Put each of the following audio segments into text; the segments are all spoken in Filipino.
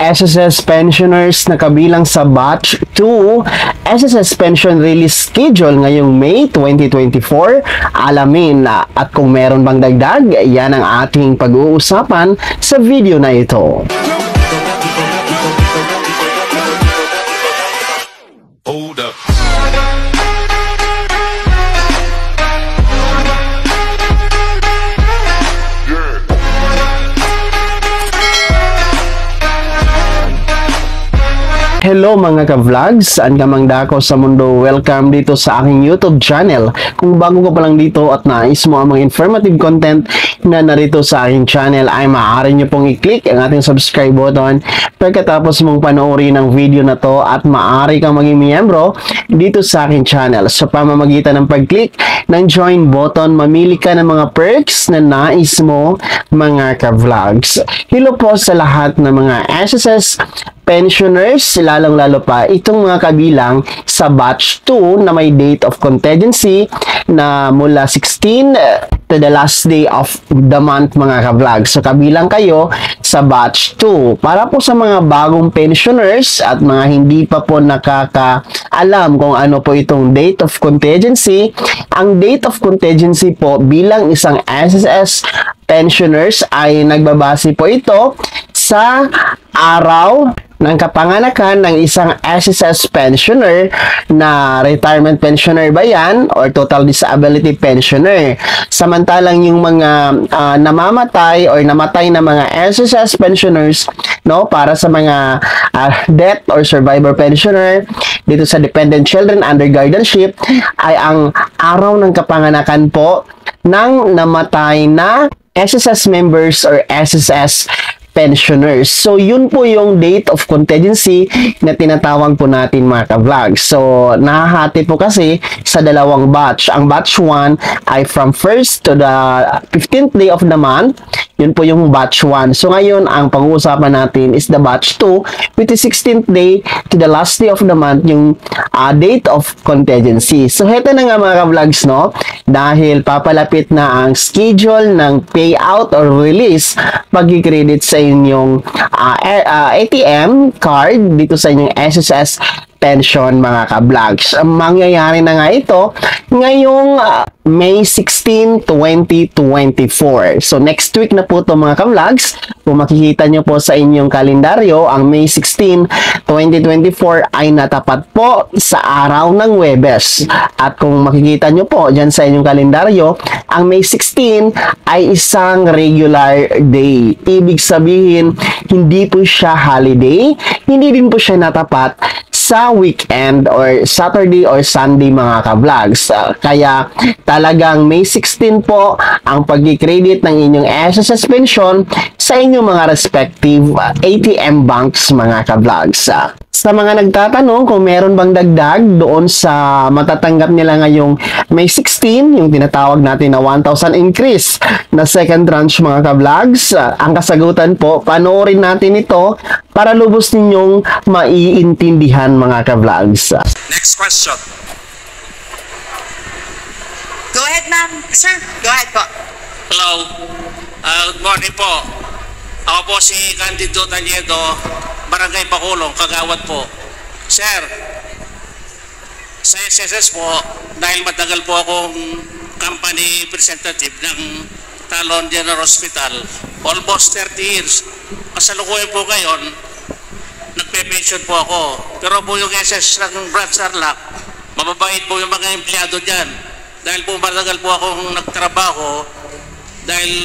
SSS pensioners na kabilang sa Batch 2 SSS Pension Release Schedule ngayong May 2024. Alamin at kung meron bang dagdag, yan ang ating pag-uusapan sa video na ito. Hold up. Hello mga ka-vlogs, saan ka mang dako sa mundo, welcome dito sa aking YouTube channel. Kung bago ka pa lang dito at nais mo ang mga informative content na narito sa aking channel, ay maaari nyo pong i-click ang ating subscribe button pagkatapos mong panoorin ang video na to, at maaari kang maging miyembro dito sa aking channel. Sa pamamagitan ng pag-click ng join button, mamili ka ng mga perks na nais mo mga ka-vlogs. Hello po sa lahat ng mga SSS pensioners, lalong-lalo pa itong mga kabilang sa Batch 2 na may date of contingency na mula 16 to the last day of the month mga ka-vlog. So kabilang kayo sa Batch 2. Para po sa mga bagong pensioners at mga hindi pa po nakakaalam kung ano po itong date of contingency, ang date of contingency po bilang isang SSS pensioners ay nagbabase po ito sa araw ng kapanganakan ng isang SSS pensioner na retirement pensioner ba yan or total disability pensioner. Samantalang yung mga namamatay or namatay na mga SSS pensioners, no, para sa mga death or survivor pensioner dito sa dependent children under guardianship ay ang araw ng kapanganakan po ng namatay na SSS members or SSS pensioners. So, yun po yung date of contingency na tinatawag po natin mga ka-vlog. So, nahahati po kasi sa dalawang batch. Ang batch 1 ay from 1st to the 15th day of the month. Yun po yung batch 1. So, ngayon, ang pag-uusapan natin is the batch 2 with the 16th day to the last day of the month, yung date of contingency. So, heto na nga mga ka-vlogs, no? Dahil papalapit na ang schedule ng payout or release pag-credit sa inyong ATM card dito sa inyong SSS pension mga ka-vlogs. Mangyayari na nga ito ngayong May 16, 2024. So next week na po ito mga ka-vlogs. Kung makikita nyo po sa inyong kalendaryo, ang May 16, 2024 ay natapat po sa araw ng Huwebes. At kung makikita nyo po dyan sa inyong kalendaryo, ang May 16 ay isang regular day. Ibig sabihin, hindi po siya holiday, hindi din po siya natapat sa weekend or Saturday or Sunday mga ka-vlogs. Kaya talagang May 16 po ang pag-credit ng inyong SSS pension sa inyong mga respective ATM banks mga ka-vlogs. Sa mga nagtatanong kung meron bang dagdag doon sa matatanggap nila ngayong May 16, yung tinatawag natin na 1,000 increase na second tranche mga ka-vlogs, ang kasagutan po, panoorin natin ito para lubos ninyong maiintindihan mga ka-vlogs. Next question. Go ahead, ma'am. Sir, go ahead po. Hello. Good morning po. Ako po si Candido Taniedo, Barangay Bacolong, Kagawad po. Sir, sa SSS po, dahil matagal po akong company representative ng Talon General Hospital, almost 30 years. Kasalukuyan po ngayon, nagpe-pension po ako. Pero po yung SS ng Branch Sarlac, mababait po yung mga empleyado dyan. Dahil po matagal po akong nagtrabaho, dahil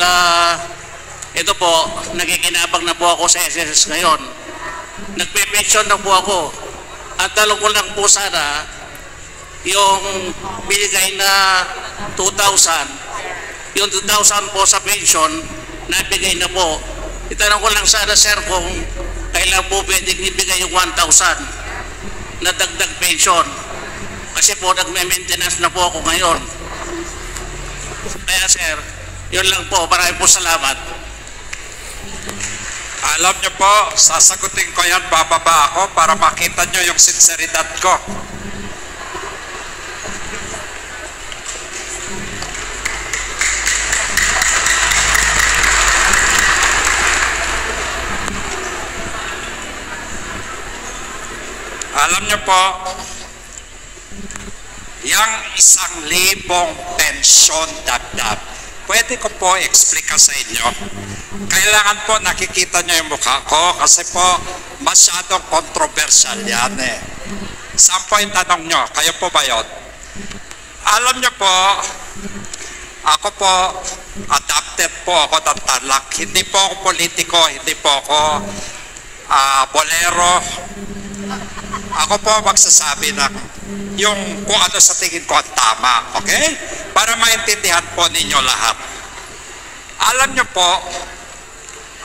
ito po, nakikinabang na po ako sa SSS ngayon. Nagpe-pension na po ako. At talong ko lang po sana, yung binigay na 2,000, yung 2,000 po sa pension, nabigay na po. Itanong ko lang sana, sir, kung kailan po pwedeng ibigay yung 1,000 na dagdag pension. Kasi po, nagme-maintenance na po ako ngayon. Kaya, sir, yun lang po. Maraming po salamat. Alam niyo po, sasagutin ko yan, bababa ako para makita niyo yung sinseridad ko. Alam niyo po, yung 1,000 pensyon dagdag, pwede ko po explica sa inyo. Kailangan po nakikita niyo yung mukha ko kasi po masyadong controversial yan eh. Saan po yung tanong niyo? Kayo po ba yun? Alam niyo po, ako po, adopted po ako ng Tarlac. Hindi po ako politiko, hindi po ako bolero. Ako po magsasabi ng yung kung ano sa tingin ko ang tama, okay? Para maintindihan po ninyo lahat. Alam niyo po,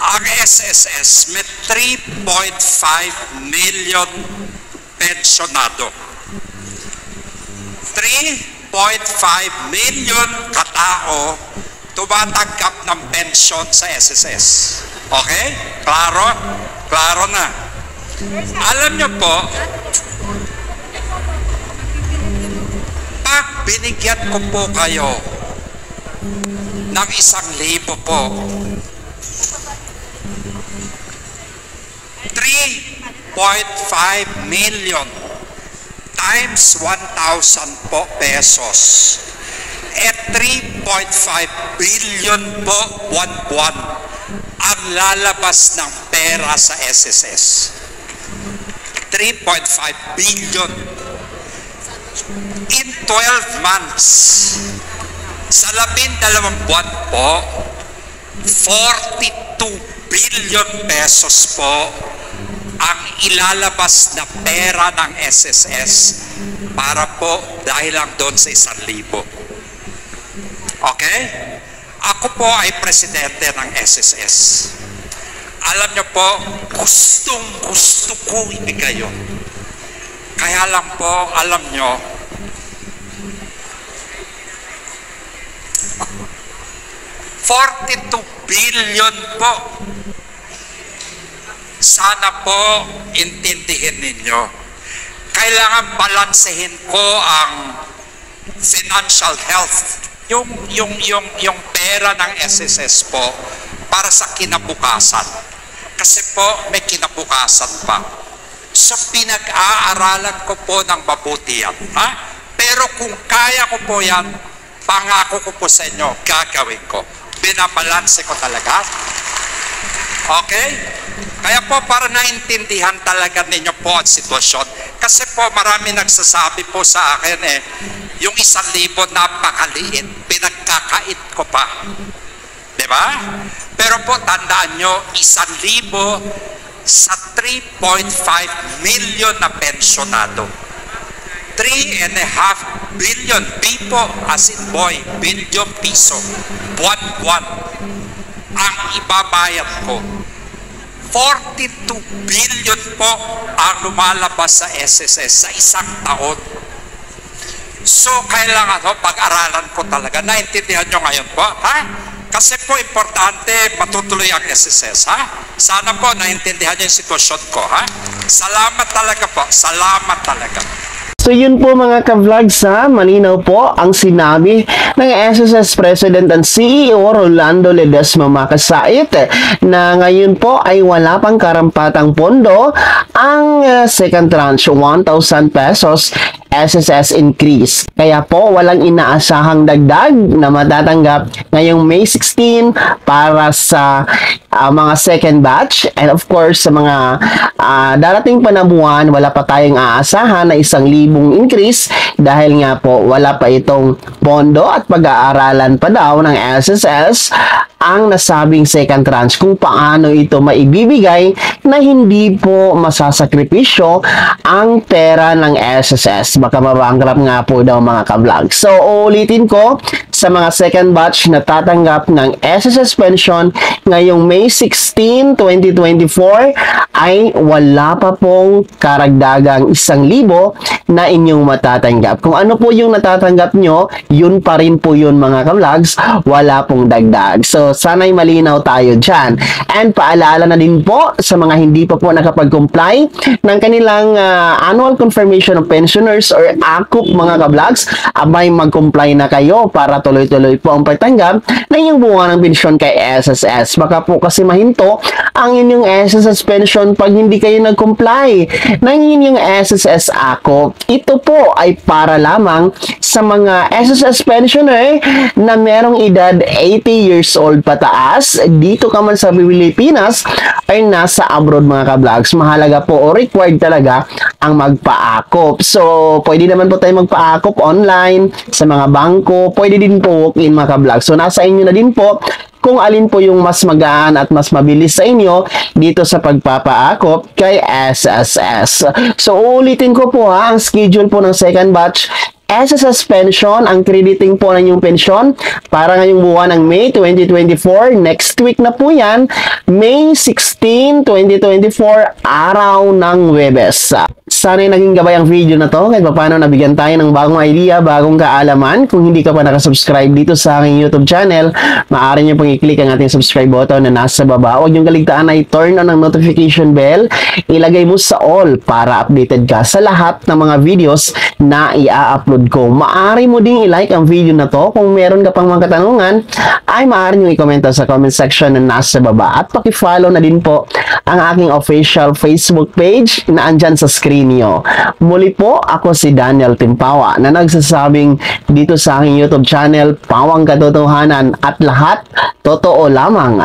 ang SSS may 3.5 million pensionado. 3.5 million katao tumatanggap ng pensyon sa SSS. Okay? Klaro? Klaro na. Alam niyo po, pag binigyan ko po kayo ng 1,000 po, 3.5 million times 1,000 po pesos. At 3.5 billion po buwan-buwan ang lalabas ng pera sa SSS. 3.5 billion. In 12 months, sa 12 buwan po, 42 billion pesos po ang ilalabas na pera ng SSS para po dahil lang doon sa 1,000. Okay? Ako po ay presidente ng SSS. Alam niyo po, gustong-gusto ko ibigay yun. Kaya lang po, alam niyo, $42 billion po. Sana po intindihin ninyo. Kailangan balansehin ko ang financial health, yung pera ng SSS po para sa kinabukasan. Kasi po may kinabukasan pa. So pinag-aaralan ko po ng mabuti yan. Ha? Pero kung kaya ko po yan, pangako ko po sa inyo, gagawin ko. Binabalanse ko talaga. Okay? Kaya po para naintindihan talaga ninyo po ang sitwasyon. Kasi po marami nagsasabi po sa akin yung 1,000 napakaliit, pinagkakait ko pa. Diba? Pero po tandaan nyo, 1,000 sa 3.5 million na pensionado. 3.5 billion, B po, as in boy, billion piso, buwan-buwan, ang ibabayad ko. 42 billion po ang lumalabas sa SSS sa isang taon. So, kailangan pag-aralan ko talaga. Naintindihan nyo ngayon po, ha? Kasi po, importante matutuloy ang SSS, ha? Sana po, naintindihan nyo yung sitwasyon ko, ha? Salamat talaga po. Salamat talaga. So yun po mga ka-vlogs ha, malinaw po ang sinabi ng SSS President and CEO Rolando Ledesma Makasait na ngayon po ay wala pang karampatang pondo ang second tranche 1,000 pesos SSS increase. Kaya po walang inaasahang dagdag na matatanggap ngayong May 16 para sa mga second batch, and of course sa mga darating pa na buwan wala pa tayong aasahan na 1,000 increase dahil nga po wala pa itong pondo at pag-aaralan pa daw ng SSS ang nasabing second tranche kung paano ito maibibigay na hindi po masasakripisyo ang pera ng SSS. Baka mabankrupt nga po daw mga ka-vlog. So, ulitin ko, sa mga second batch na tatanggap ng SSS pension ngayong May 16, 2024 ay wala pa pong karagdagang 1,000 na inyong matatanggap. Kung ano po yung natatanggap nyo, yun pa rin po yun mga ka-vlogs, wala pong dagdag. So, sana'y malinaw tayo dyan. And paalala na din po sa mga hindi pa po nakapag-comply ng kanilang annual confirmation of pensioners or AKUP mga ka-vlogs, abay mag-comply na kayo para tuloy-tuloy po ang pagtanggap ng inyong bunga ng pensyon kay SSS. Baka po kasi mahinto ang inyong SSS pension pag hindi kayo nag-comply ng inyong SSS ACO. Ito po ay para lamang sa mga SSS pensioner na merong edad 80 years old pataas dito ka man sa Pilipinas ay nasa abroad mga ka-vlogs. Mahalaga po o required talaga ang magpa-akop. So, pwede naman po tayo magpa-akop online sa mga bangko. Pwede din po walk-in mga ka-vlogs. So, nasa inyo na din po kung alin po yung mas magaan at mas mabilis sa inyo dito sa pagpapaakop kay SSS. So, uulitin ko po ang schedule po ng second batch SSS pension, ang crediting po ng inyong pension para ngayong buwan ng May 2024. Next week na po yan, May 16, 2024, araw ng Huwebes. Sana'y naging gabay ang video na to kahit paano nabigyan tayo ng bagong idea, bagong kaalaman. Kung hindi ka pa nakasubscribe dito sa aking YouTube channel, maaari nyo pong i-click ang ating subscribe button na nasa baba. Huwag yung kaligtaan na i-turn on ang notification bell. Ilagay mo sa all para updated ka sa lahat ng mga videos na i-upload ko. Maaari mo ding i-like ang video na to. Kung meron ka pang mga katanungan, ay maaari nyo i-komenta sa comment section na nasa baba. At paki-follow na din po ang aking official Facebook page na andyan sa screen nyo. Muli po, ako si Daniel Timpawa na nagsasabing dito sa aking YouTube channel, Pawang Katotohanan at lahat totoo lamang.